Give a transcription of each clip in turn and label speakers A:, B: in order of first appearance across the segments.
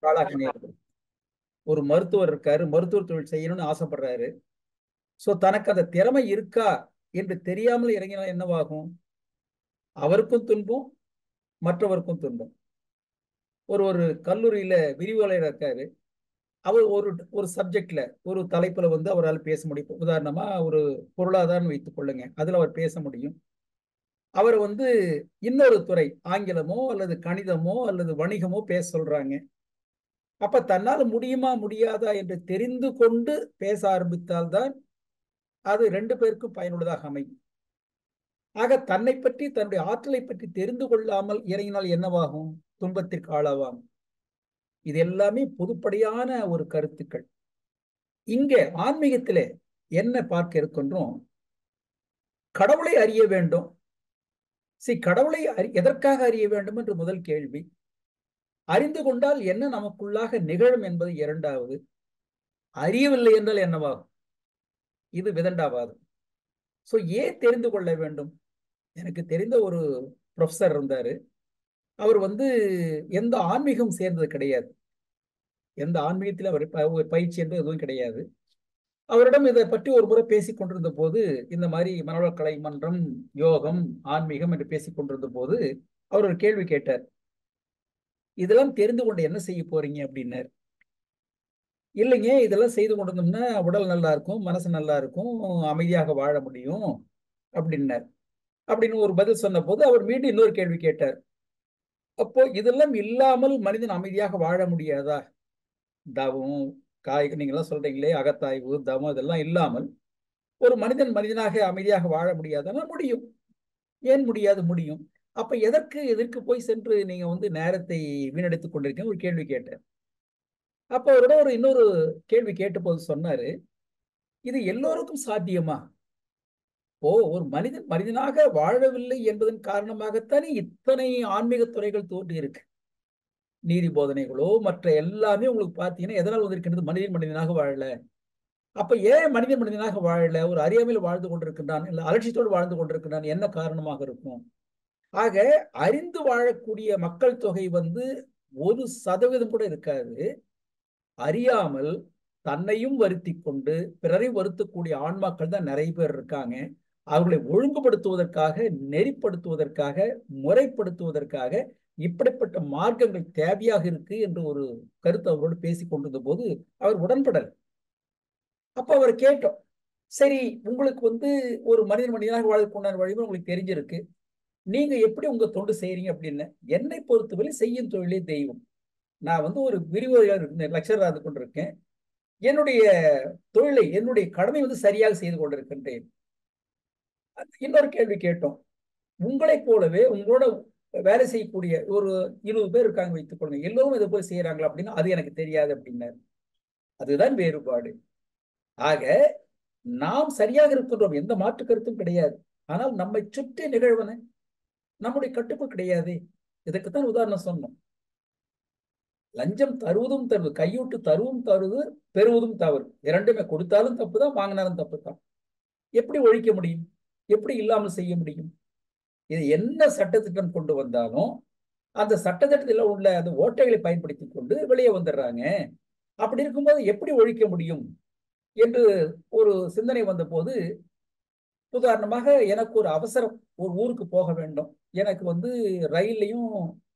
A: ஆளாக நேரிடும். ஒரு மருத்துவர் இருக்காரு, மருத்துவ தொழில் செய்யணும்னு ஆசைப்படுறாரு. சோ தனக்கு அந்த திறமை இருக்கா என்று தெரியாமல் இறங்கினால் என்னவாகும்? அவருக்கும் துன்பம், மற்றவருக்கும் துன்பம். ஒரு கல்லூரியில விரிவுரையாளர் இருக்காரு. அவர் ஒரு ஒரு சப்ஜெக்ட்ல ஒரு தலைப்புல அவரால் பேச முடியும். உதாரணமா ஒரு பொருளாதாரம் வைத்துக் கொள்ளுங்க, அதுல அவர் பேச முடியும். அவர் இன்னொரு துறை, ஆங்கிலமோ அல்லது கணிதமோ அல்லது வணிகமோ பேச சொல்றாங்க. அப்ப தன்னால் முடியுமா முடியாதா என்று தெரிந்து கொண்டு பேச ஆரம்பித்தால்தான் அது ரெண்டு பேருக்கும் பயனுள்ளதாக அமையும். ஆக தன்னை பற்றி, தன்னுடைய ஆற்றலை பற்றி தெரிந்து கொள்ளாமல் இறங்கினால் என்னவாகும்? துன்பத்திற்கு ஆளாவாகும். இது எல்லாமே பொதுப்படையான ஒரு கருத்துக்கள். இங்கே ஆன்மீகத்திலே என்ன பார்க்க இருக்கின்றோம்? கடவுளை அறிய வேண்டும். கடவுளை எதற்காக அறிய வேண்டும் என்று முதல் கேள்வி. அறிந்து கொண்டால் என்ன நமக்குள்ளாக நிகழும் என்பது இரண்டாவது. அறியவில்லை என்றால் என்னவாகும்? இது விதண்டாவாதம். சோ ஏன் தெரிந்து கொள்ள வேண்டும்? எனக்கு தெரிந்த ஒரு ப்ரொஃபசர் இருந்தாரு. அவர் எந்த ஆன்மீகம் சேர்ந்தது கிடையாது. எந்த ஆன்மீகத்தில் அவர் பயிற்சி என்று எதுவும் கிடையாது. அவரிடம் இதை பற்றி ஒரு முறை பேசிக் கொண்டிருந்த போது, இந்த மாதிரி மனவளக்கலை மன்றம், யோகம், ஆன்மீகம் என்று பேசிக் கொண்டிருந்த போது அவர் ஒரு கேள்வி கேட்டார். இதெல்லாம் தெரிந்து கொண்டு என்ன செய்ய போறீங்க அப்படின்னாரு. இல்லைங்க, இதெல்லாம் செய்து கொண்டிருந்தோம்னா உடல் நல்லா இருக்கும், மனசு நல்லா இருக்கும், அமைதியாக வாழ முடியும் அப்படின்னார். அப்படின்னு ஒரு பதில் சொன்ன போது அவர் மீண்டும் இன்னொரு கேள்வி கேட்டார். அப்போ இதெல்லாம் இல்லாமல் மனிதன் அமைதியாக வாழ முடியாதா? தவம், நீங்க எல்லாம் சொல்றீங்களே, அகத்தாய்வு, தவம், இதெல்லாம் இல்லாமல் ஒரு மனிதன் மனிதனாக அமைதியாக வாழ முடியாதுன்னா முடியும். ஏன் முடியாது? முடியும். அப்ப எதற்கு போய் சென்று நீங்க நேரத்தை வீணடித்துக் கொண்டிருக்கீங்க? ஒரு கேள்வி கேட்டார். அப்ப அவரோட இன்னொரு கேள்வி கேட்ட போது சொன்னாரு, இது எல்லோருக்கும் சாத்தியமா? ஒரு மனிதன் மனிதனாக வாழவில்லை என்பதன் காரணமாகத்தானே இத்தனை ஆன்மீக துறைகள் தோன்றி இருக்கு. நீதி போதனைகளோ மற்ற எல்லாமே உங்களுக்கு பாத்தீங்கன்னா எதனால் வந்திருக்கின்றது? மனிதன் மனிதனாக வாழல. அப்ப ஏன் மனிதன் மனிதனாக வாழல? ஒரு அறியாமையில் வாழ்ந்து கொண்டிருக்கின்றான், இல்ல அலட்சியத்தோடு வாழ்ந்து கொண்டிருக்கின்றான். என்ன காரணமாக இருக்கும்? ஆக அறிந்து வாழக்கூடிய மக்கள் தொகை 1% கூட இருக்காது. அறியாமல் தன்னையும் வருத்தி கொண்டு பிறரையும் வருத்தக்கூடிய ஆன்மாக்கள் தான் நிறைய பேர் இருக்காங்க. அவர்களை ஒழுங்குபடுத்துவதற்காக, நெறிப்படுத்துவதற்காக, முறைப்படுத்துவதற்காக இப்படிப்பட்ட மார்க்கங்கள் தேவையாக இருக்கு என்று ஒரு கருத்து அவரோடு பேசிக் கொண்டிருந்த போது அவர் உடன்படல். அப்ப அவர் கேட்டோம், சரி, உங்களுக்கு ஒரு மனிதன் மனிதனாக வாழ்க்கை வழிமுறை உங்களுக்கு தெரிஞ்சிருக்கு, நீங்க எப்படி உங்க தொண்டு செய்யறீங்க அப்படின்னு. என்னை பொறுத்தவரை செய்யும் தொழிலே தெய்வம். நான் ஒரு விரிவுரையாளர், லெக்சரர் இருந்து கொண்டிருக்கேன். என்னுடைய தொழிலை, என்னுடைய கடமை சரியாக செய்து கொண்டிருக்கின்றேன். இன்னொரு கேள்வி கேட்டோம், உங்களை போலவே உங்களோட வேலை செய்யக்கூடிய ஒரு 20 பேர் இருக்காங்க வைத்துக் கொள்ளுங்க, எல்லோரும் இதை போய் செய்யறாங்களா அப்படின்னா அது எனக்கு தெரியாது அப்படின்னாரு. அதுதான் வேறுபாடு. ஆக நாம் சரியாக இருக்கின்றோம், எந்த மாற்று கருத்தும் கிடையாது. ஆனால் நம்மை சுற்றி நிகழ்வன நம்முடைய கட்டுக்குள் கிடையாது. இதுக்குத்தான் உதாரணம் சொன்னோம். லஞ்சம் தருவதும் தருவது, கையூட்டு தருவதும் தருவது, பெறுவதும் தவறு. இரண்டுமே, கொடுத்தாலும் தப்பு தான், வாங்கினாலும் தப்பு தான். எப்படி ஒழிக்க முடியும்? எப்படி இல்லாமல் செய்ய முடியும்? இது என்ன சட்டத்திட்டம் கொண்டு வந்தாலும் அந்த சட்டத்திட்டத்தில் உள்ள அந்த ஓட்டைகளை பயன்படுத்தி கொண்டு வெளியே வந்துடுறாங்க. அப்படி இருக்கும்போது எப்படி ஒழிக்க முடியும் என்று ஒரு சிந்தனை வந்த போது, உதாரணமாக எனக்கு ஒரு அவசரம், ஒரு ஊருக்கு போக வேண்டும். எனக்கு ரயில்லையும்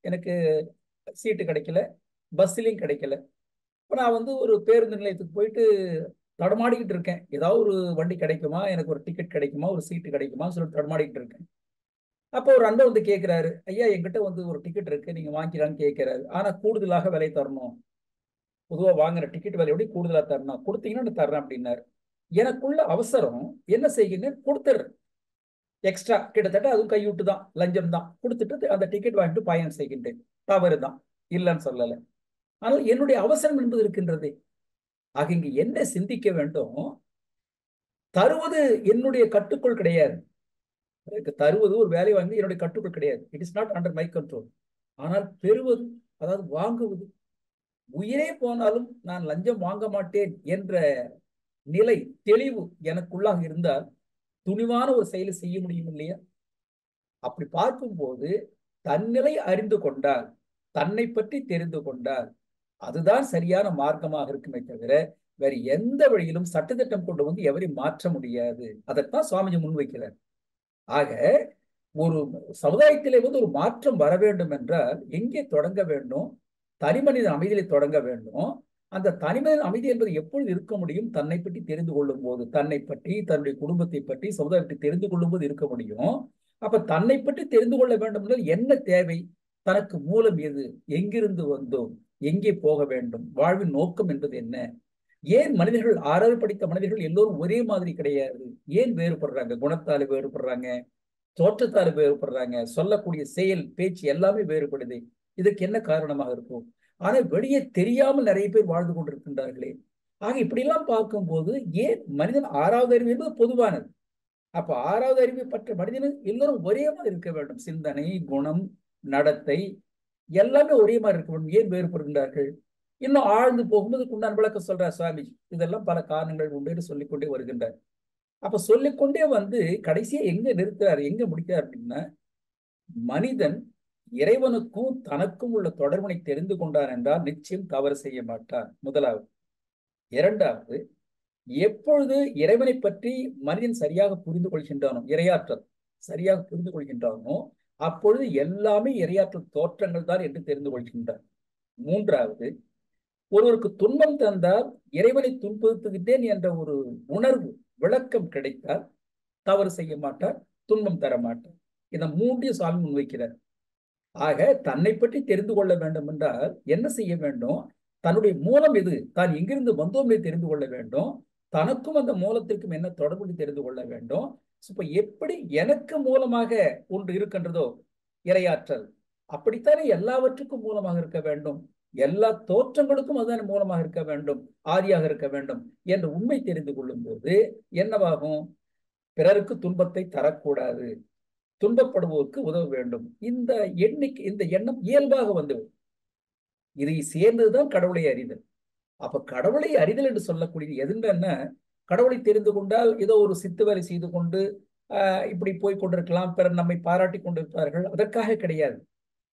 A: எனக்கு சீட்டு கிடைக்கல, பஸ்லயும் கிடைக்கல. இப்ப நான் ஒரு பேருந்து நிலையத்துக்கு போயிட்டு தடமாடிக்கிட்டு இருக்கேன். ஏதாவது ஒரு வண்டி கிடைக்குமா, எனக்கு ஒரு டிக்கெட் கிடைக்குமா, ஒரு சீட்டு கிடைக்குமா சொல்லிட்டு தடமாடிக்கிட்டு இருக்கேன். அப்போ ஒரு அண்ணன் கேட்கிறாரு, ஐயா என்கிட்ட ஒரு டிக்கெட் இருக்கு, நீங்க வாங்கிக்கலான்னு கேட்கிறாரு. ஆனா கூடுதலாக விலை தரணும். பொதுவா வாங்குற டிக்கெட் விலை எப்படி கூடுதலா தரணும், கொடுத்தீங்கன்னா தர்றேன் அப்படின்னாரு. எனக்குள்ள அவசரம் என்ன செய்கிறேன், கொடுத்துட்றேன். எக்ஸ்ட்ரா கிட்டத்தட்ட அதுவும் கையூட்டு தான், லஞ்சம் தான். கொடுத்துட்டு அந்த டிக்கெட் வாங்கிட்டு பயணம் செய்கின்றேன். தவறு தான், இல்லைன்னு சொல்லலை. ஆனால் என்னுடைய அவசரம் என்பது இருக்கின்றதே. ஆக இங்கு என்ன சிந்திக்க வேண்டும்? தருவது என்னுடைய கட்டுக்குள் கிடையாது. தருவது, ஒரு வேலை வாங்கி என்னுடைய கட்டுக்குள் கிடையாது. It is not under my control. ஆனால் பெறுவது, அதாவது வாங்குவது, உயிரே போனாலும் நான் லஞ்சம் வாங்க மாட்டேன் என்ற நிலை, தெளிவு எனக்குள்ளாக இருந்தால் துணிவான ஒரு செயலை செய்ய முடியும் இல்லையா? அப்படி பார்க்கும்போது தன்னிலை அறிந்து கொண்டால், தன்னை பற்றி தெரிந்து கொண்டால், அதுதான் சரியான மார்க்கமாக இருக்குமே தவிர வேற எந்த வழியிலும் சட்டத்திட்டம் கொண்டு வந்து எவரையும் மாற்ற முடியாது. அதைத்தான் சுவாமிஜி முன்வைக்கிறார். ஆக ஒரு சமுதாயத்திலே வந்து ஒரு மாற்றம் வர வேண்டும் என்றால் எங்கே தொடங்க வேண்டும்? தனி மனித அமைதியிலே தொடங்க வேண்டும். அந்த தனிமனித அமைதி என்பது எப்பொழுது இருக்க முடியும்? தன்னை பற்றி தெரிந்து கொள்ளும் போது, தன்னை பற்றி, தன்னுடைய குடும்பத்தை பற்றி, சமுதாயத்தை தெரிந்து கொள்ளும் போது இருக்க முடியும். அப்ப தன்னை பற்றி தெரிந்து கொள்ள வேண்டும் என்றால் என்ன தேவை? தனக்கு மூலம் எது? எங்கிருந்து வந்தோம்? எங்கே போக வேண்டும்? வாழ்வின் நோக்கம் என்பது என்ன? ஏன் மனிதர்கள் ஆறாறு படித்த மனிதர்கள் எல்லோரும் ஒரே மாதிரி கிடையாது? ஏன் வேறுபடுறாங்க? குணத்தால வேறுபடுறாங்க, தோற்றத்தால் வேறுபடுறாங்க, சொல்லக்கூடிய செயல் பேச்சு எல்லாமே வேறுபடுது. இதுக்கு என்ன காரணமாக இருக்கும்? ஆனா வெளியே தெரியாமல் நிறைய பேர் வாழ்ந்து கொண்டிருக்கின்றார்களே. ஆக இப்படியெல்லாம் பார்க்கும்போது ஏன் மனிதன் ஆறாவது அறிவு என்பது பொதுவானது. அப்ப ஆறாவது அறிவை பற்ற மனிதன் எல்லோரும் ஒரே மாதிரி இருக்க வேண்டும். சிந்தனை, குணம், நடத்தை எல்லாமே ஒரே மாதிரி இருக்க வேண்டும். ஏன் வேறுபடுகின்றார்கள்? இன்னும் ஆழ்ந்து போகும்போது உண்டான விளக்கம் சொல்றார் சுவாமி. இதெல்லாம் பல காரணங்கள் உண்டு என்று சொல்லிக்கொண்டே வருகின்றார். அப்ப சொல்லிக்கொண்டே வந்து கடைசியா எங்க நிறுத்துறாரு, எங்க முடிக்கிறார் அப்படின்னா, மனிதன் இறைவனுக்கும் தனக்கும் உள்ள தொடர்பினை தெரிந்து கொண்டார் என்றால் நிச்சயம் தவறு செய்ய மாட்டார். முதலாவது. இரண்டாவது, எப்பொழுது இறைவனை பற்றி மனிதன் சரியாக புரிந்து கொள்கின்றானோ, இறையாற்றல் சரியாக புரிந்து கொள்கின்றானோ, அப்பொழுது எல்லாமே இறையாற்றல் தோற்றங்கள் தான் என்று தெரிந்து கொள்கின்றார். மூன்றாவது, ஒருவருக்கு துன்பம் தந்தால் இறைவனை துன்புறுத்துகின்றேன் என்ற ஒரு உணர்வு, விளக்கம் கிடைத்தால் தவறு செய்ய மாட்டார், துன்பம் தர மாட்டார். இதை மூன்றையும் சுவாமி முன்வைக்கிறார். ஆக தன்னை பற்றி தெரிந்து கொள்ள வேண்டும் என்றால் என்ன செய்ய வேண்டும்? தன்னுடைய மூலம் எது, தான் எங்கிருந்து வந்தோம் தெரிந்து கொள்ள வேண்டும். தனக்கும் அந்த மூலத்திற்கும் என்ன தொடர்பு தெரிந்து கொள்ள வேண்டும். இப்ப எப்படி எனக்கு மூலமாக ஒன்று இருக்கின்றதோ இறையாற்றல், அப்படித்தானே எல்லாவற்றுக்கும் மூலமாக இருக்க வேண்டும். எல்லா தோற்றங்களுக்கும் அதுதான் மூலமாக இருக்க வேண்டும், ஆதியாக இருக்க வேண்டும் என்ற உண்மை தெரிந்து கொள்ளும் போது என்னவாகும்? பிறருக்கு துன்பத்தை தரக்கூடாது, துன்பப்படுவோருக்கு உதவ வேண்டும். இந்த எண்ணம் இயல்பாக வந்துவிடும். இதை சேர்ந்ததுதான் கடவுளை அறிதல். அப்ப கடவுளை அறிதல் என்று சொல்லக்கூடியது எதுன்னா, கடவுளை தெரிந்து கொண்டால் ஏதோ ஒரு சித்து வேலை செய்து கொண்டு இப்படி போய் கொண்டிருக்கலாம், பிறர் நம்மை பாராட்டி கொண்டிருப்பார்கள், அதற்காக கிடையாது.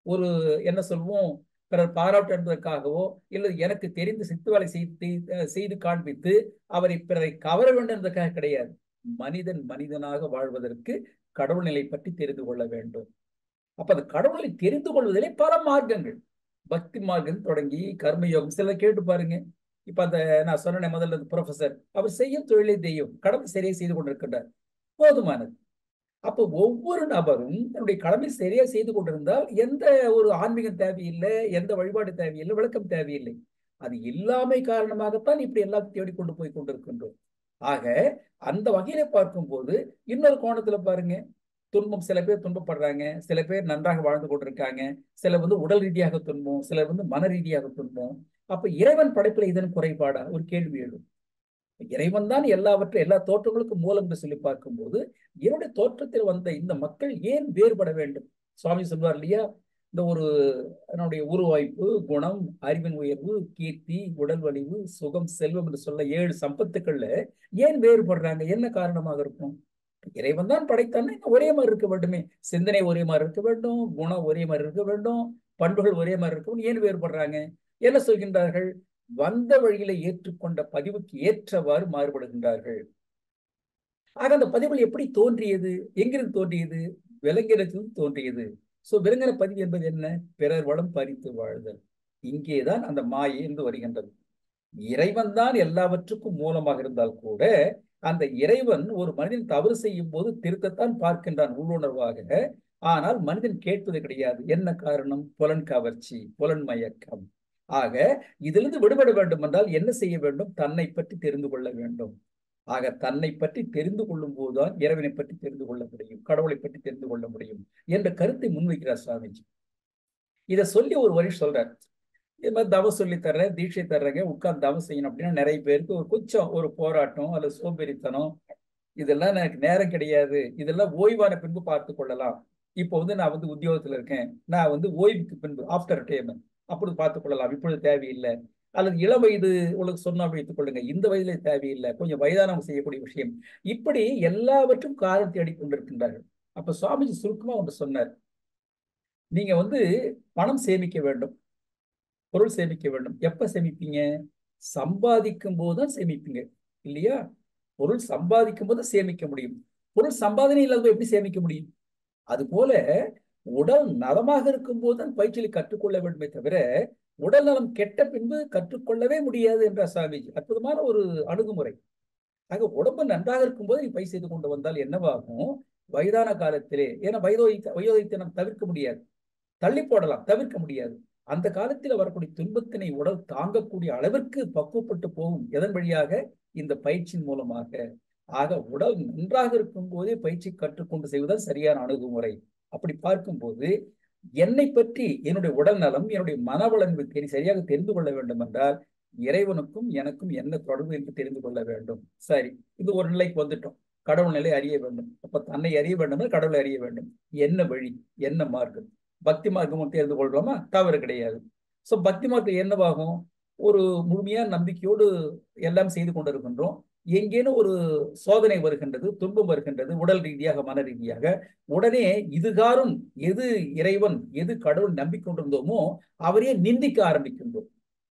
A: ஒரு என்ன சொல்வோம், பிறர் பாராட்டு என்பதற்காகவோ இல்லை எனக்கு தெரிந்து சித்து வேலை செய்து காண்பித்து அவரை பிறரை கவர வேண்டும் என்பதற்காக கிடையாது. மனிதன் மனிதனாக வாழ்வதற்கு கடவுள் நிலை பற்றி தெரிந்து கொள்ள வேண்டும். அப்ப அந்த கடவுளை தெரிந்து கொள்வதிலே பல மார்க்கங்கள், பக்தி மார்க்கம் தொடங்கி கர்மயோகம், சில கேட்டு பாருங்க. இப்ப அந்த நான் சொன்னேன் முதல்ல ப்ரொஃபசர், அவர் செய்யும் தொழிலை தெய்வம், கடமை சரியாக செய்து கொண்டிருக்கின்றார், போதுமானது. அப்போ ஒவ்வொரு நபரும் தன்னுடைய கடமை சரியா செய்து கொண்டிருந்தால் எந்த ஒரு ஆன்மீகம் தேவையில்லை, எந்த வழிபாடு தேவையில்லை, விளக்கம் தேவையில்லை. அது இல்லாமை காரணமாகத்தான் இப்படி எல்லாத்தையும் தேடிக்கொண்டு போய் கொண்டிருக்கின்றோம். ஆக அந்த வகையில பார்க்கும்போது இன்னொரு கோணத்துல பாருங்க, துன்பம், சில பேர் துன்பப்படுறாங்க, சில பேர் நன்றாக வாழ்ந்து கொண்டிருக்காங்க, சிலர் வந்து உடல் ரீதியாக துன்பம், சிலர் வந்து மன ரீதியாக துன்பம். அப்ப இறைவன் படைப்புல இதன் குறைபாடா? ஒரு கேள்வி எழும். இறைவன் தான் எல்லாவற்றும் எல்லா தோற்றங்களுக்கும் மூலம் என்று சொல்லி பார்க்கும்போது என்னுடைய தோற்றத்தில் வந்த இந்த மக்கள் ஏன் வேறுபட வேண்டும்? சுவாமி சொல்வார் இல்லையா, இந்த ஒரு என்னுடைய உருவாய்ப்பு, குணம், அறிவின் உயர்வு, கீர்த்தி, உடல் வலிவு, சுகம், செல்வம் என்று சொல்ல 7 சம்பத்துக்கள்ல ஏன் வேறுபடுறாங்க? என்ன காரணமாக இருக்கும்? இறைவன் தான் படைத்தானே, ஒரே மாதிரி இருக்க வேண்டுமே, சிந்தனை ஒரே மாதிரி இருக்க வேண்டும், குணம் ஒரே மாதிரி இருக்க வேண்டும், பண்புகள் ஒரே மாதிரி இருக்கும். ஏன் வேறுபடுறாங்க? என்ன சொல்கின்றார்கள்? வந்த வழியில ஏற்றுக்கொண்ட பதிவுக்கு ஏற்றவாறு மாறுபடுகின்றார்கள். ஆக அந்த பதிவுகள் எப்படி தோன்றியது? எங்கிருந்து தோன்றியது? விலங்கினத்திலிருந்து தோன்றியது. விலங்கின பதிவு என்பது என்ன? பிறர் வளம் பறித்து வாழ்தல். இங்கேதான் அந்த மாயை இருந்து வருகின்றது. இறைவன் தான் எல்லாவற்றுக்கும் மூலமாக இருந்தால் கூட அந்த இறைவன் ஒரு மனிதன் தவறு செய்யும் போது திருத்தத்தான் பார்க்கின்றான் உள்ளுணர்வாக. ஆனால் மனிதன் கேட்பது கிடையாது. என்ன காரணம்? புலன் கவர்ச்சி, புலன் மயக்கம். ஆக இதிலிருந்து விடுபட வேண்டும் என்றால் என்ன செய்ய வேண்டும்? தன்னை பற்றி தெரிந்து கொள்ள வேண்டும். ஆக தன்னை பற்றி தெரிந்து கொள்ளும் போதுதான் இறைவனை பற்றி தெரிந்து கொள்ள முடியும், கடவுளை பற்றி தெரிந்து கொள்ள முடியும் என்ற கருத்தை முன்வைக்கிறார் சுவாமிஜி. இதை சொல்லி ஒரு வரி சொல்றார், இது மாதிரி தவம் சொல்லி தர்றேன், தீட்சை தர்றேங்க, உட்கார்ந்து தவம் செய்யணும் அப்படின்னா நிறைய பேருக்கு ஒரு கொஞ்சம் ஒரு போராட்டம் அல்லது சோம்பேறித்தனம், இதெல்லாம் எனக்கு நேரம் கிடையாது, இதெல்லாம் ஓய்வான பின்பு பார்த்து கொள்ளலாம். இப்போ வந்து நான் வந்து உத்தியோகத்துல இருக்கேன், நான் வந்து ஓய்வுக்கு பின்பு ஆஃப்டர் ரிட்டையர்மெண்ட் அப்பொழுது பார்த்துக் கொள்ளலாம், இப்பொழுது தேவையில்லை. அல்லது இளம் வயது உங்களுக்கு சொன்னா வைத்துக் கொள்ளுங்க, இந்த வயதுல தேவையில்லை, கொஞ்சம் வயதானவங்க செய்யக்கூடிய விஷயம். இப்படி எல்லாவற்றும் காரணம் தேடிக் கொண்டிருக்கின்றார்கள். அப்ப சுவாமிஜி சுருக்கமா ஒன்று சொன்னார், நீங்க வந்து பணம் சேமிக்க வேண்டும், பொருள் சேமிக்க வேண்டும். எப்ப சேமிப்பீங்க? சம்பாதிக்கும் போதுதான் சேமிப்பீங்க இல்லையா? பொருள் சம்பாதிக்கும் போது சேமிக்க முடியும். பொருள் சம்பாதனை இல்லாத எப்படி சேமிக்க முடியும்? அது போல உடல் நலமாக இருக்கும் போதுதான் பயிற்சியை கற்றுக்கொள்ள வேண்டுமே தவிர உடல் நலம் கெட்ட பின்பு கற்றுக்கொள்ளவே முடியாது என்ற சாமிஜி அற்புதமான ஒரு அணுகுமுறை. ஆக உடம்பு நன்றாக இருக்கும் போது நீ பயிற்சி செய்து கொண்டு வந்தால் என்னவாகும்? வயதான காலத்திலே, ஏன்னா வயோதிகத்தை நாம் தவிர்க்க முடியாது, தள்ளி போடலாம், தவிர்க்க முடியாது. அந்த காலத்தில் வரக்கூடிய துன்பத்தினை உடல் தாங்கக்கூடிய அளவிற்கு பக்குவப்பட்டு போகும். எதன் வழியாக? இந்த பயிற்சியின் மூலமாக. ஆக உடல் நன்றாக இருக்கும் போதே பயிற்சி கற்றுக்கொண்டு செய்வதால் சரியான அணுகுமுறை. அப்படி பார்க்கும்போது என்னை பற்றி, என்னுடைய உடல் நலம், என்னுடைய மனவளம் சரியாக தெரிந்து கொள்ள வேண்டும் என்றால் இறைவனுக்கும் எனக்கும் என்ன தொடர்பு என்று தெரிந்து கொள்ள வேண்டும். சரி, இது ஒரு நிலைக்கு வந்துட்டோம். கடவுள் நிலை அறிய வேண்டும். அப்ப தன்னை அறிய வேண்டும், கடவுளை அறிய வேண்டும். என்ன வழி, என்ன மார்க்கம்? பக்தி மார்க்கம் தெரிந்து கொள்றோமா? தவறு கிடையாது. சோ பக்தி மார்க்கம் என்னவாகும்? ஒரு முழுமையான நம்பிக்கையோடு எல்லாம் செய்து கொண்டிருக்கின்றோம். எங்கேனும் ஒரு சோதனை வருகின்றது, துன்பம் வருகின்றது, உடல் ரீதியாக மன ரீதியாக, உடனே இதுகாரும் எது இறைவன் எது கடவுள் நம்பிக்கொண்டிருந்தோமோ அவரையே நிந்திக்க ஆரம்பிக்கின்றோம்.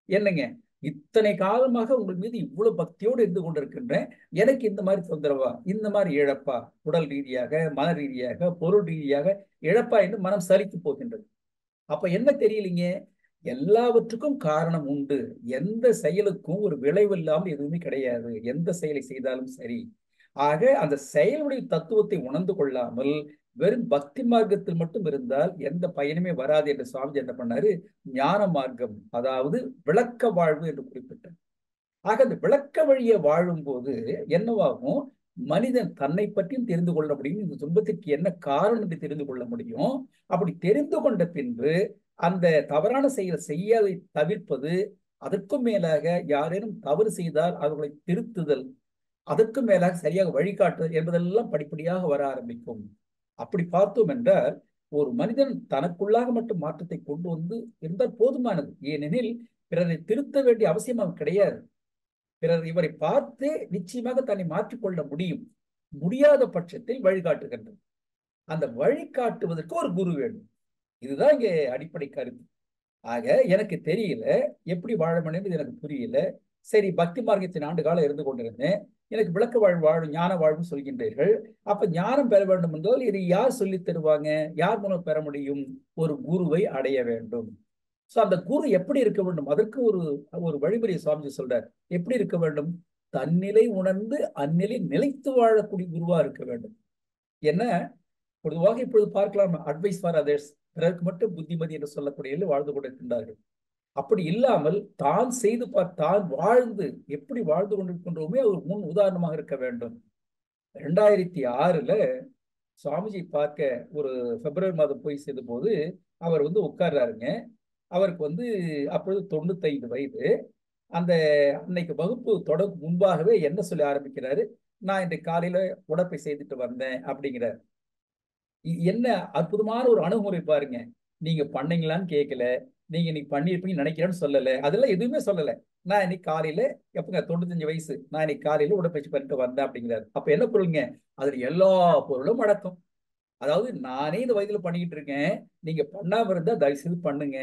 A: என்னங்க, இத்தனை காலமாக உங்கள் மீது இவ்வளவு பக்தியோடு இருந்து கொண்டிருக்கின்றேன், எனக்கு இந்த மாதிரி தொந்தரவா, இந்த மாதிரி இழப்பா, உடல் ரீதியாக மன ரீதியாக பொருள் ரீதியாக இழப்பா என்று மனம் சலித்து போகின்றது. அப்ப என்ன தெரியலீங்க, எல்லாவற்றுக்கும் காரணம் உண்டு. எந்த செயலுக்கும் ஒரு விளைவு இல்லாமல் எதுவுமே கிடையாது. எந்த செயலை செய்தாலும் சரி. ஆக அந்த செயலுடைய தத்துவத்தை உணர்ந்து கொள்ளாமல் வெறும் பக்தி மார்க்கத்தில் மட்டும் இருந்தால் எந்த பயனுமே வராது என்று சுவாமிஜி என்ன பண்ணாரு? ஞான மார்க்கம், அதாவது விளக்க வாழ்வு என்று குறிப்பிட்டார். ஆக அந்த விளக்க வழியை வாழும் போது என்னவாகும்? மனிதன் தன்னை பற்றியும் தெரிந்து கொள்ள முடியும், இந்த துன்பத்திற்கு என்ன காரணம் என்று தெரிந்து கொள்ள முடியும். அப்படி தெரிந்து கொண்ட பின்பு அந்த தவறான செயலை செய்யாதை தவிர்ப்பது, அதற்கும் மேலாக யாரேனும் தவறு செய்தால் அவர்களை திருத்துதல், அதற்கும் மேலாக சரியாக வழிகாட்டுதல் என்பதெல்லாம் படிப்படியாக வர ஆரம்பிக்கும். அப்படி பார்த்தோம் என்றால் ஒரு மனிதன் தனக்குள்ளாக மட்டும் மாற்றத்தை கொண்டு வந்து இருந்தால் போதுமானது. ஏனெனில் பிறரை திருத்த வேண்டிய அவசியம் அவன் கிடையாது. பிறர் இவரை பார்த்து நிச்சயமாக தன்னை மாற்றிக்கொள்ள முடியும். முடியாத பட்சத்தில் வழிகாட்டுகின்றது. அந்த வழிகாட்டுவதற்கு ஒரு குரு வேண்டும். இதுதான் இங்கே அடிப்படை கருத்து. ஆக எனக்கு தெரியல, எப்படி வாழ முடியும் எனக்கு புரியல. சரி, பக்தி மார்க்கத்தின் ஆண்டு காலம் இருந்து கொண்டிருந்தேன், எனக்கு விளக்க வாழும் ஞான வாழ்வு சொல்கின்றீர்கள். அப்ப ஞானம் பெற வேண்டும் என்றால் இதை யார் சொல்லி தருவாங்க? யார் மூலம் பெற முடியும்? ஒரு குருவை அடைய வேண்டும். சோ அந்த குரு எப்படி இருக்க வேண்டும்? அதற்கு ஒரு ஒரு வழிமுறை சுவாமிஜி சொல்றார். எப்படி இருக்க வேண்டும்? தன்னிலை உணர்ந்து அந்நிலை நிலைத்து வாழக்கூடிய குருவா இருக்க வேண்டும். என்ன, பொதுவாக இப்பொழுது பார்க்கலாம், அட்வைஸ் ஃபார் அதர்ஸ், பிறருக்கு மட்டும் புத்திமதி என்று சொல்லக்கூடிய வாழ்ந்து கொண்டிருக்கின்றார்கள். அப்படி இல்லாமல் தான் செய்து தான் வாழ்ந்து எப்படி வாழ்ந்து கொண்டிருக்கின்றோமே ஒரு முன் உதாரணமாக இருக்க வேண்டும். 2006 சுவாமிஜி பார்க்க ஒரு பிப்ரவரி மாதம் போய் செய்த போது அவர் உட்கார்றாருங்க. அவருக்கு அப்பொழுது 95 வயது. அந்த அன்னைக்கு வகுப்பு தொடங்க முன்பாகவே என்ன சொல்லி ஆரம்பிக்கிறாரு? நான் இன்றைக்கு காலையில உடற்பயிற்சி செய்துட்டு வந்தேன் அப்படிங்கிறார். என்ன அற்புதமான ஒரு அணுகுமுறை பாருங்க. நீங்க பண்ணீங்களான்னு கேட்கல, நீங்க இன்னைக்கு பண்ணிருப்பீங்க நினைக்கிறேன்னு சொல்லல, அதெல்லாம் எதுவுமே சொல்லல. நான் இன்னைக்கு காலையில, எப்பங்க 95 வயசு, நான் இன்னைக்கு காலையில உடற்பயிற்சி பண்ணிட்டு வந்தேன் அப்படிங்கிறாரு. அப்ப என்ன பொருளுங்க? அதுல எல்லா பொருளும் அடக்கம். அதாவது நானே இந்த வயதுல பண்ணிக்கிட்டு இருக்கேன், நீங்க பண்ணாம இருந்தா தயவு செய்து பண்ணுங்க,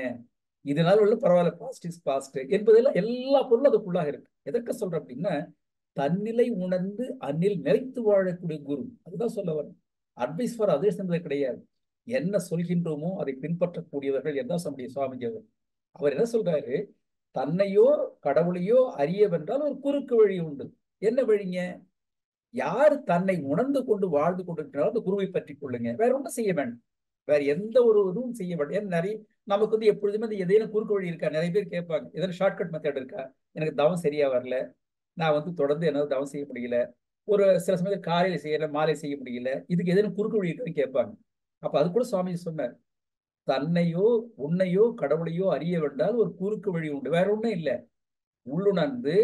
A: இதனால உள்ள பரவாயில்ல, பாஸ்ட் இஸ் பாஸ்ட் என்பதெல்லாம் எல்லா பொருளும் அதுக்குள்ளாக இருக்கு. எதற்கு சொல்றேன் அப்படின்னா, தன்னிலை உணர்ந்து அந்நில் நிலைத்து வாழக்கூடிய குரு, அதுதான் சொல்ல வரும். அட்வைஸ் ஃபார் அதர்ஸ் என்பது கிடையாது. என்ன சொல்கின்றோமோ அதை பின்பற்றக்கூடியவர்கள் என்ன சொல்ல முடியும்? சுவாமிஜி அவர் என்ன சொல்றாரு? தன்னையோ கடவுளையோ அறியவென்றால் ஒரு குறுக்கு வழி உண்டு. என்ன வழிங்க? யார் தன்னை உணர்ந்து கொண்டு வாழ்ந்து கொண்டிருக்கிறாரோ அந்த குருவை பற்றி கொள்ளுங்க. வேற ஒன்றும் செய்ய வேண்டாம், வேற எந்த ஒரு இதுவும் செய்ய வேண்டாம். நிறைய நமக்கு எப்பொழுதுமே ஏதேனும் குறுக்கு வழி இருக்கா? நிறைய பேர் கேட்பாங்க, ஏதாவது ஷார்ட்கட் மெத்தட் இருக்கா? எனக்கு தவம் சரியா வரல, நான் தொடர்ந்து என்னால தவம் செய்ய முடியல, ஒரு சில சமயத்தில் காலையில செய்யல, மாலை செய்ய முடியல, இதுக்கு எதுவும் குறுக்கு வழி இருக்கான்னு கேட்பாங்க. அப்ப அது கூட சுவாமிஜி சொன்னார், தன்னையோ உன்னையோ கடவுளையோ அறிய வேண்டால் ஒரு குறுக்கு வழி உண்டு, வேற ஒண்ணும் இல்லை. உள்ளுணர்ந்து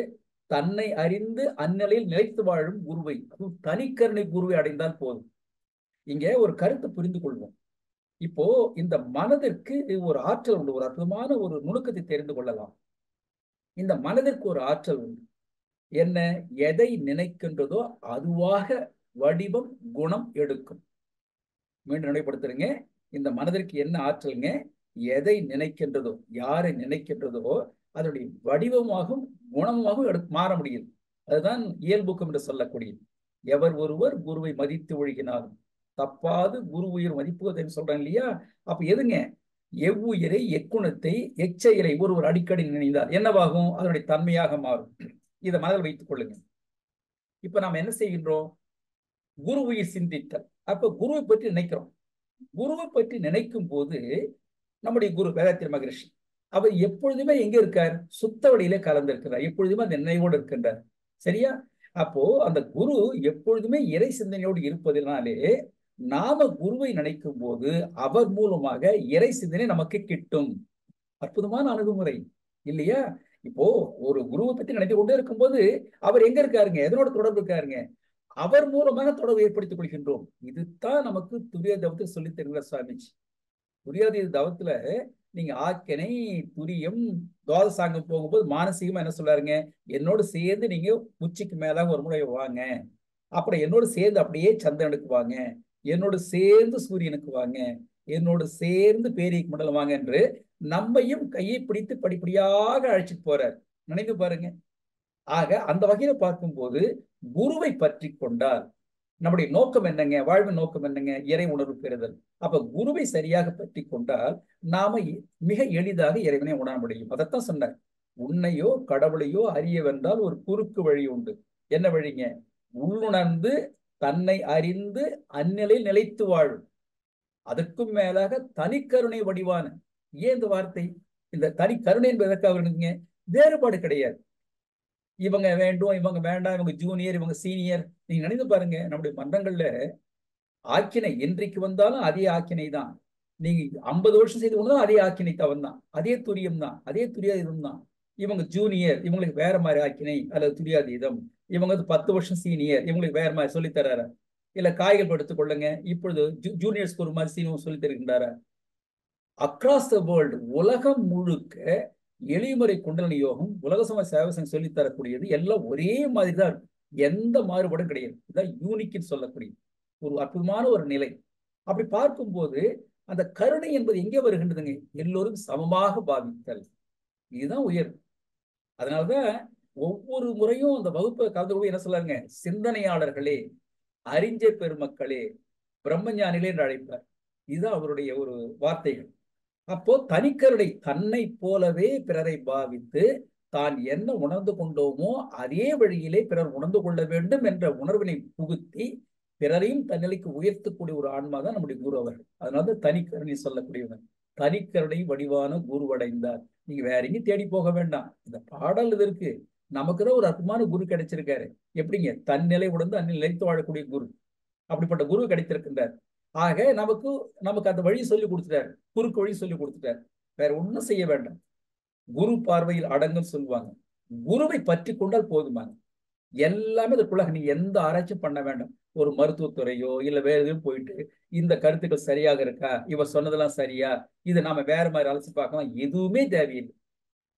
A: தன்னை அறிந்து அந்நிலையில் நிலைத்து வாழும் குருவை, அதுவும் தனிக்கருணை குருவை அடைந்தால் போதும். இங்க ஒரு கருத்தை புரிந்து கொள்வோம். இப்போ இந்த மனதிற்கு ஒரு ஆற்றல் உண்டு, ஒரு அற்புதமான ஒரு நுணுக்கத்தை தெரிந்து கொள்ளலாம். இந்த மனதிற்கு ஒரு ஆற்றல் உண்டு. என்ன? எதை நினைக்கின்றதோ அதுவாக வடிவம் குணம் எடுக்கும். மீண்டும் நினைவுபடுத்துறீங்க, இந்த மனதிற்கு என்ன ஆற்றலுங்க? எதை நினைக்கின்றதோ, யாரை நினைக்கின்றதோ அதனுடைய வடிவமாகவும் குணமாகவும் மாற முடியும். அதுதான் இயல்புக்கம் என்று சொல்லக்கூடியது. எவர் ஒருவர் குருவை மதித்து ஒழுகினாலும் தப்பாது குரு உயிர் மதிப்புவதுன்னு சொல்றாங்க இல்லையா? அப்ப எதுங்க, எவ்வுயிரை எக்குணத்தை எச்செயலை ஒருவர் அடிக்கடி நினைந்தால் என்னவாகும்? அதனுடைய தன்மையாக மாறும். இதை மனதில் வைத்துக் கொள்ளுங்க. இப்ப நாம் என்ன செய்கின்றோம்? குரு உயிர் சிந்தித்தல். அப்ப குருவை பற்றி நினைக்கிறோம். குருவை பற்றி நினைக்கும் போது நம்முடைய குரு வேதாத்திரி மகரிஷி அவர் எப்பொழுதுமே எங்க இருக்கார்? சுத்த வழியிலே கலந்திருக்கிறார். எப்பொழுதுமே அந்த நினைவோடு இருக்கின்றார். சரியா? அப்போ அந்த குரு எப்பொழுதுமே இறை சிந்தனையோடு இருப்பதனாலே நாம குருவை நினைக்கும் போது அவர் மூலமாக இறை சிந்தனை நமக்கு கிட்டும். அற்புதமான அணுகுமுறை இல்லையா? இப்போ ஒரு குருவை பத்தி நினைத்து கொண்டே இருக்கும்போது அவர் எங்க இருக்காருங்க? எதனோட தொடர்பு இருக்காருங்க? அவர் மூலமாக தொடர்பு ஏற்படுத்திக் கொள்கின்றோம். இதுதான் நமக்கு துரியாதி தவத்தில் சொல்லித் தருகிறார் சுவாமிஜி. துரியாதி தவத்துல நீங்க ஆக்கினை துரியம் துவாதசாங்கம் போகும்போது மானசீகமா என்ன சொல்றாருங்க? என்னோடு சேர்ந்து நீங்க உச்சிக்கு மேலாக ஒரு முறை வாங்க, அப்புறம் என்னோடு சேர்ந்து அப்படியே சந்திரனுக்கு வாங்க, என்னோடு சேர்ந்து சூரியனுக்கு வாங்க, என்னோடு சேர்ந்து பேரிக்கு மண்டலம் வாங்க என்று நம்மையும் கையை பிடித்து படிப்படியாக அழைச்சிட்டு போறார். நினைந்து பாருங்க. ஆக அந்த வகையில பார்க்கும்போது குருவை பற்றி கொண்டால் நம்முடைய நோக்கம் என்னங்க? வாழ்வின் நோக்கம் என்னங்க? இறை உணர்வு பெறுதல். அப்ப குருவை சரியாக பற்றி கொண்டால் நாம மிக எளிதாக இறைவனை உணர முடியும். அதைத்தான் சொன்னார். உன்னையோ கடவுளையோ அறியவென்றால் ஒரு குறுக்கு வழி உண்டு. என்ன வழிங்க? உள்ளுணர்ந்து தன்னை அறிந்து அந்நிலையில் நிலைத்து வாழும். அதுக்கும் மேலாக தனிக்கருணை வடிவான. ஏன் இந்த வார்த்தை? இந்த தனி கருணை என்பது எதற்காக? வேறுபாடு கிடையாது. இவங்க வேண்டும், இவங்க வேண்டாம், இவங்க ஜூனியர், இவங்க சீனியர். நீங்க நினைத்து பாருங்க, நம்முடைய மன்றங்கள்ல ஆக்கினை என்றைக்கு வந்தாலும் அதே ஆக்கினை தான். நீங்க 50 வருஷம் செய்து கொண்டாலும் அதே ஆக்கினை தவன் தான், அதே துரியம் தான், அதே துரியாதீதம் தான். இவங்க ஜூனியர், இவங்களுக்கு வேற மாதிரி ஆக்கினை அல்லது துரியாதீதம். இவங்க 10 வருஷம் சீனியர், இவங்களுக்கு வேற மாதிரி சொல்லி தர்றாரு. இல்ல காய்கள் எடுத்துக் கொள்ளுங்க, இப்பொழுது ஜூனியர்ஸ்க்கு ஒரு மாதிரி சீனியர் சொல்லி தருகின்றாரா? அக்ராஸ் த வேர்ல்டு, உலகம் முழுக்க எளிமுறை குண்டலினி யோகம் உலக சமய சேவசம் சொல்லி தரக்கூடியது எல்லாம் ஒரே மாதிரி தான் இருக்கும். எந்த மாறுபாடும் கிடையாது. இதுதான் யூனிக்னு சொல்லக்கூடிய ஒரு அற்புதமான ஒரு நிலை. அப்படி பார்க்கும்போது அந்த கருணை என்பது எங்கே வருகின்றதுங்க? எல்லோரும் சமமாக பாவித்தல். இதுதான் உயர். அதனாலதான் ஒவ்வொரு முறையும் அந்த வகுப்பை கலந்து போய் என்ன சொல்லாருங்க? சிந்தனையாளர்களே, அறிஞர் பெருமக்களே, பிரம்மஞானிகளே என்று அழைப்பார். இதுதான் அவருடைய ஒரு வார்த்தைகள். அப்போ தனிக்கருணை, தன்னை போலவே பிறரை பாவித்து தான் என்ன உணர்ந்து கொண்டோமோ அதே வழியிலே பிறர் உணர்ந்து கொள்ள வேண்டும் என்ற உணர்வினை புகுத்தி பிறரையும் தன்னிலைக்கு உயர்த்தக்கூடிய ஒரு ஆன்மா தான் நம்முடைய குரு அவர்கள். அதனால தனிக்கருணை சொல்லக்கூடியவங்க. தனிக்கருணை வடிவான குருவடைந்தார். நீங்க வேற எங்கேயும் தேடி போக வேண்டாம். இந்த பாடல் இது இருக்கு. நமக்குதான் ஒரு அற்புதமான குரு கிடைச்சிருக்காரு. எப்படிங்க? தன்னிலை உணர்ந்து அந்நிலை நிலைத்து வாழக்கூடிய குரு. அப்படிப்பட்ட குரு கிடைத்திருக்கின்றார். ஆக நமக்கு அந்த வழி சொல்லி கொடுத்துட்டாரு. குறுக்கு வழி சொல்லி கொடுத்துட்டாரு. வேற ஒன்றும் செய்ய வேண்டாம். குரு பார்வையில் அடங்குன்னு சொல்லுவாங்க. குருவை பற்றி கொண்டால் போதுமாங்க. எல்லாமே இதற்குள்ளாக நீங்க எந்த ஆராய்ச்சியும் பண்ண வேண்டாம். ஒரு மருத்துவத்துறையோ இல்ல வேற எதுவும் போயிட்டு இந்த கருத்துக்கள் சரியாக இருக்கா, இவர் சொன்னதெல்லாம் சரியா, இதை நாம வேற மாதிரி அலசி பார்க்கலாம், எதுவுமே தேவையில்லை.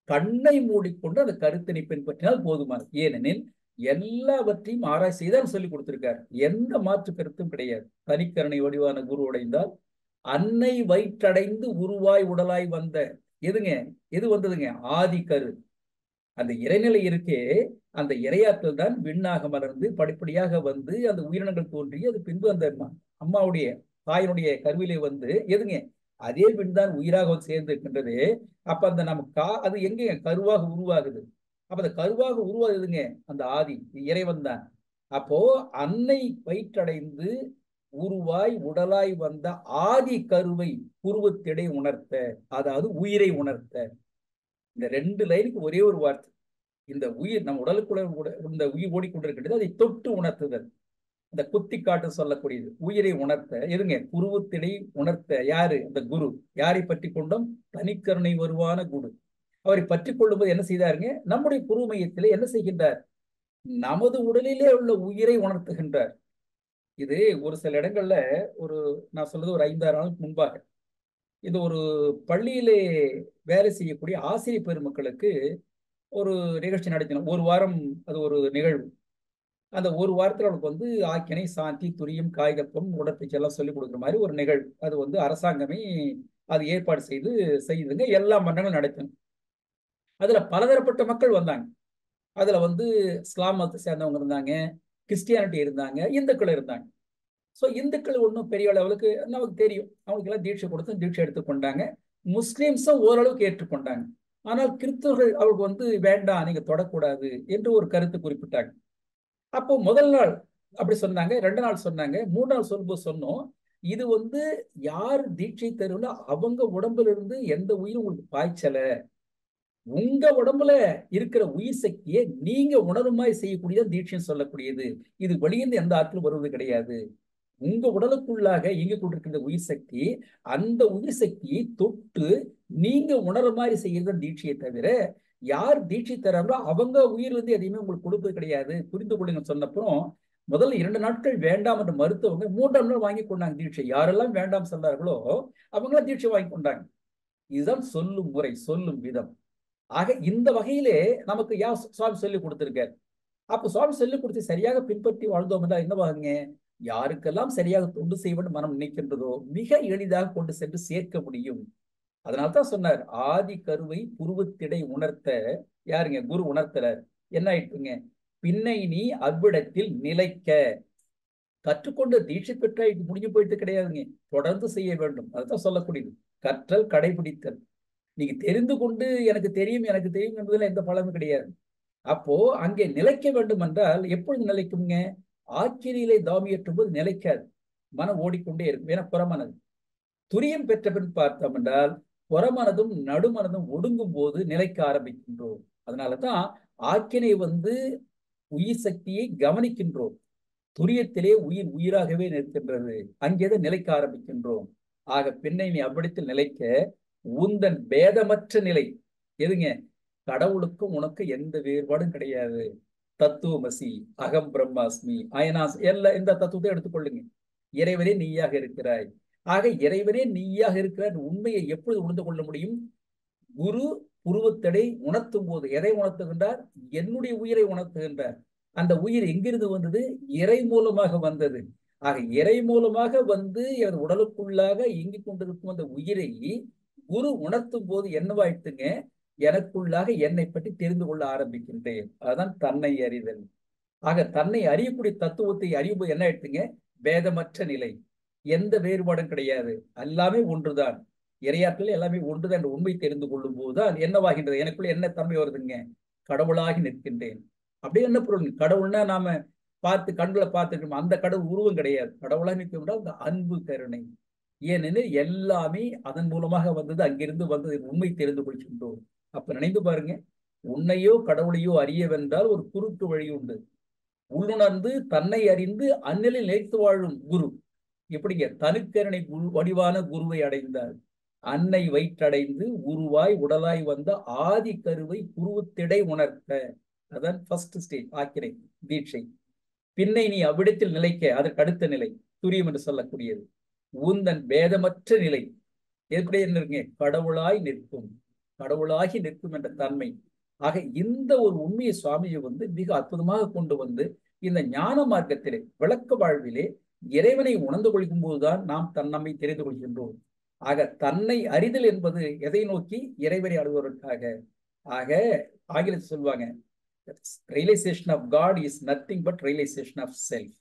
A: கண்ணை மூடிக்கொண்டு அந்த கருத்தினை பின்பற்றினால் போதுமானது. ஏனெனில் எல்லாவற்றையும் ஆராய்ச்சி செய்தால் சொல்லி கொடுத்திருக்காரு. எந்த மாற்று கருத்தும் கிடையாது. தனிக்கருணை வடிவான குரு உடைந்தால் அன்னை வயிற்றடைந்து உருவாய் உடலாய் வந்த எது வந்ததுங்க? ஆதி கரு. அந்த இறைநிலை இருக்கே, அந்த இறையாற்றல் தான் விண்ணாக மலர்ந்து படிப்படியாக வந்து அந்த உயிரினங்கள் தோன்றி அது பின்பு அந்த அம்மாவுடைய தாயினுடைய கருவிலே வந்து அதே விண் தான் உயிராக வந்து சேர்ந்து இருக்கின்றது. அப்ப அந்த அது எங்க கருவாக உருவாகுது. அப்ப அந்த கருவாக உருவாகுதுங்க அந்த ஆதி இறைவன் தான். அப்போ அன்னை வயிற்றடைந்து உருவாய் உடலாய் வந்த ஆதி கருவை புருவத்திடை உணர்த்த, அதாவது உயிரை உணர்த்த. இந்த 2 லைனுக்கு ஒரே ஒரு வார்த்தை. இந்த உயிர் நம் உடலுக்குள்ள இந்த உயிர் ஓடிக்கொண்டிருக்கின்றது, அதை தொட்டு உணர்த்துதல். இந்த குத்தி காட்டு சொல்லக்கூடியது உயிரை உணர்த்த. புருவத்திடை உணர்த்த யாரு? அந்த குரு. யாரை பற்றி கொண்டோம்? தனிக்கருணை வருவான குரு. அவரை பற்றி கொள்ளும்போது என்ன செய்தாருங்க? நம்முடைய புருவ மையத்திலே என்ன செய்கின்றார்? நமது உடலிலே உள்ள உயிரை உணர்த்துகின்றார். இது ஒரு சில இடங்கள்ல நான் சொல்றது ஒரு 5-6 நாளுக்கு முன்பாக இது ஒரு பள்ளியிலே வேலை செய்யக்கூடிய ஆசிரியர் பெருமக்களுக்கு ஒரு நிகழ்ச்சி நடத்தினோம். ஒரு வாரம் அது ஒரு நிகழ்வு. அந்த ஒரு வாரத்தில் அவனுக்கு வந்து ஆக்கினை, சாந்தி, துரியம், காய்கற்பம், உடற்பயிற்சி எல்லாம் சொல்லிக் கொடுக்குற மாதிரி ஒரு நிகழ்வு. அது வந்து அரசாங்கமே அது ஏற்பாடு செய்துங்க எல்லா மன்றங்களும் நடத்தும். அதுல பலதரப்பட்ட மக்கள் வந்தாங்க. அதுல இஸ்லாம் மதத்தை சேர்ந்தவங்க இருந்தாங்க, கிறிஸ்டியானிட்டி இருந்தாங்க, இந்துக்கள் இருந்தாங்க. ஸோ இந்துக்கள் ஒன்றும் பெரிய அளவுக்கு நமக்கு தெரியும், அவங்களுக்கு எல்லாம் தீட்சை கொடுத்து தீட்சை எடுத்துக்கொண்டாங்க. முஸ்லிம்ஸும் ஓரளவுக்கு ஏற்றுக்கொண்டாங்க. ஆனால் கிறிஸ்தவர்கள் அவருக்கு வேண்டாம், நீங்க தொடக்கூடாது என்று ஒரு கருத்து குறிப்பிட்டாங்க. அப்போ முதல் நாள் அப்படி சொன்னாங்க, 2 நாள் சொன்னாங்க, 3 நாள் சொல்லும்போது சொன்னோம், இது யார் தீட்சை தருவோ அவங்க உடம்புல இருந்து எந்த உயிரும் உங்களுக்கு பாய்ச்சல, உங்க உடம்புல இருக்கிற உயிர் சக்தியை நீங்க உணருமாய் செய்யக்கூடியது தீட்சைன்னு சொல்லக்கூடியது. இது வெளியிருந்து எந்த ஆற்றலும் வருவது கிடையாது. உங்க உடலுக்குள்ளாக இயங்கி கொண்டிருக்கின்ற உயிர் சக்தி, அந்த உயிர் சக்தியை தொட்டு நீங்க உணர மாதிரி செய்யறது தீட்சையை தவிர, யார் தீட்சை தராங்களோ அவங்க உயிர் எதையுமே உங்களுக்கு கொடுப்பது கிடையாது, புரிந்து கொள்ளுங்க சொன்னப்புறம் முதல்ல 2 நாட்கள் வேண்டாம் என்று மறுத்தவங்க 3ஆம் நாள் வாங்கி கொண்டாங்க தீட்சை. யாரெல்லாம் வேண்டாம் சொன்னார்களோ அவங்களாம் தீட்சை வாங்கி கொண்டாங்க. இதுதான் சொல்லும் முறை, சொல்லும் விதம். ஆக இந்த வகையிலே நமக்கு யார் சுவாமி சொல்லி கொடுத்திருக்காரு. அப்ப சுவாமி சொல்லி கொடுத்து சரியாக பின்பற்றி வாழ்ந்தோம் என்றால் என்னவாகுங்க, யாருக்கெல்லாம் சரியாக தொண்டு செய்வது மனம் நினைக்கின்றதோ மிக எளிதாக கொண்டு சென்று சேர்க்க முடியும். அதனால்தான் சொன்னார், ஆதி கருவை புருவத்திடை உணர்த்த யாருங்க, குரு உணர்த்தலர். என்ன ஆயிட்டுங்க, பின்னை நீ அவ்விடத்தில் நிலைக்க. கற்றுக்கொண்டு தீட்சை பெற்ற முடிஞ்சு போயிட்டு கிடையாதுங்க, தொடர்ந்து செய்ய வேண்டும். அதுதான் சொல்லக்கூடியது, கற்றல் கடைபிடித்தல். நீங்க தெரிந்து கொண்டு எனக்கு தெரியும் எனக்கு தெரியும் என்பதில் எந்த பலனும் கிடையாது. அப்போ அங்கே நிலைக்க வேண்டும் என்றால் எப்பொழுது நிலைக்குங்க, ஆச்சரியிலே தாமியற்றும் போது நிலைக்காது, மனம் ஓடிக்கொண்டே இருக்கும். ஏன்னா புறமனது துரியம் பெற்ற பின் பார்த்தோம் என்றால் புறமனதும் நடுமனதும் ஒடுங்கும் போது நிலைக்க ஆரம்பிக்கின்றோம். அதனாலதான் ஆக்கினை உயிர் சக்தியை கவனிக்கின்றோம். துரியத்திலே உயிர் உயிராகவே நிற்கின்றது, அங்கேதான் நிலைக்க ஆரம்பிக்கின்றோம். ஆக பெண்ணை நீ அவ்விடத்தில் நிலைக்க உந்தன் பேதமற்ற நிலை எதுங்க, கடவுளுக்கும் உனக்கு எந்த வேறுபாடும் கிடையாது. தத்துவமசி, அகம் பிரம்மாஸ்மி, அயனாஸ் எல்லாம் இந்த தத்துவத்தை எடுத்துக்கொள்ளுங்க. இறைவனே நீயாக இருக்கிறாய். ஆக இறைவனே நீயாக இருக்கிற உண்மையை எப்பொழுது உணர்ந்து கொள்ள முடியும், குரு புருவத்தடை உணர்த்தும் போது. எதை உணர்த்துகின்றார், என்னுடைய உயிரை உணர்த்துகின்றார். அந்த உயிர் எங்கிருந்து வந்தது, இறை மூலமாக வந்தது. ஆக இறை மூலமாக எனது உடலுக்குள்ளாக இயங்கிக் கொண்டிருக்கும் அந்த உயிரை குரு உணர்த்தும் போது என்னவாயிட்டுங்க, எனக்குள்ளாக என்னை பற்றி தெரிந்து கொள்ள ஆரம்பிக்கின்றேன். அதுதான் தன்னை அறிதல். ஆக தன்னை அறியக்கூடிய தத்துவத்தை அறியும்போது என்ன ஆயிடுத்துங்க, பேதமற்ற நிலை, எந்த வேறுபாடும் கிடையாது, எல்லாமே ஒன்றுதான், இறையாற்றல் எல்லாமே ஒன்றுதான் என்ற உண்மை தெரிந்து கொள்ளும் போதுதான் என்னவாகின்றது, எனக்குள்ள என்ன தன்மை வருதுங்க, கடவுளாகி நிற்கின்றேன். அப்படியே என்ன பொருள், கடவுள்னா நாம பார்த்து கண்களை பார்த்துக்கணும், அந்த கடவுள் உருவம் கிடையாது. கடவுளாக நிற்கும் என்றால் அந்த அன்பு கருணை. ஏனெனில் எல்லாமே அதன் மூலமாக வந்தது, அங்கிருந்து வந்தது உண்மை தெரிந்து கொள்கின்றோம். அப்ப நினைந்து பாருங்க, உன்னையோ கடவுளையோ அறியவென்றால் ஒரு குறுக்கு வழி உண்டு. உள்ளுணர்ந்து தன்னை அறிந்து அந்நிலையில் நிலைத்து வாழும் குரு எப்படிங்க, தனுக்கரணை வடிவான குருவை அடைந்தார். அன்னை வயிற்றடைந்து உருவாய் உடலாய் வந்த ஆதி கருவை புருவத்திடை உணர்த்த. அதான் ஃபர்ஸ்ட் ஸ்டேஜ் ஆக்கினை தீட்சை. பின்னை நீ அவ்விடத்தில் நிலைக்க, அதற்கு அடுத்த நிலை துரியம் என்று சொல்லக்கூடியது உந்தன் பேதமற்ற நிலை. எப்படி என்ன, கடவுளாய் நிற்கும், கடவுளாகி நிற்கும் என்ற தன்மை. ஆக இந்த ஒரு உண்மையை சுவாமியை மிக அற்புதமாக கொண்டு இந்த ஞான மார்க்கத்திலே விளக்க வாழ்விலே இறைவனை உணர்ந்து கொள்ளும் போதுதான் நாம் நம்மை தெரிந்து கொள்கின்றோம். ஆக தன்னை அறிதல் என்பது எதை நோக்கி, இறைவனை அடைவதற்காக. ஆக ஆங்கிலத்தில் சொல்லுவாங்க, realisation of God is nothing but realisation of self.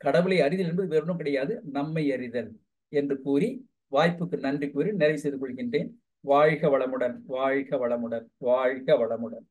A: கடவுளை அறிதல் என்பது வேறு ஒன்றும் கிடையாது, நம்மை அறிதல் என்று கூறி வாய்ப்புக்கு நன்றி கூறி நிறைவு செய்து கொள்கின்றேன். வாழ்க வளமுடன், வாழ்க வளமுடன், வாழ்க வளமுடன்.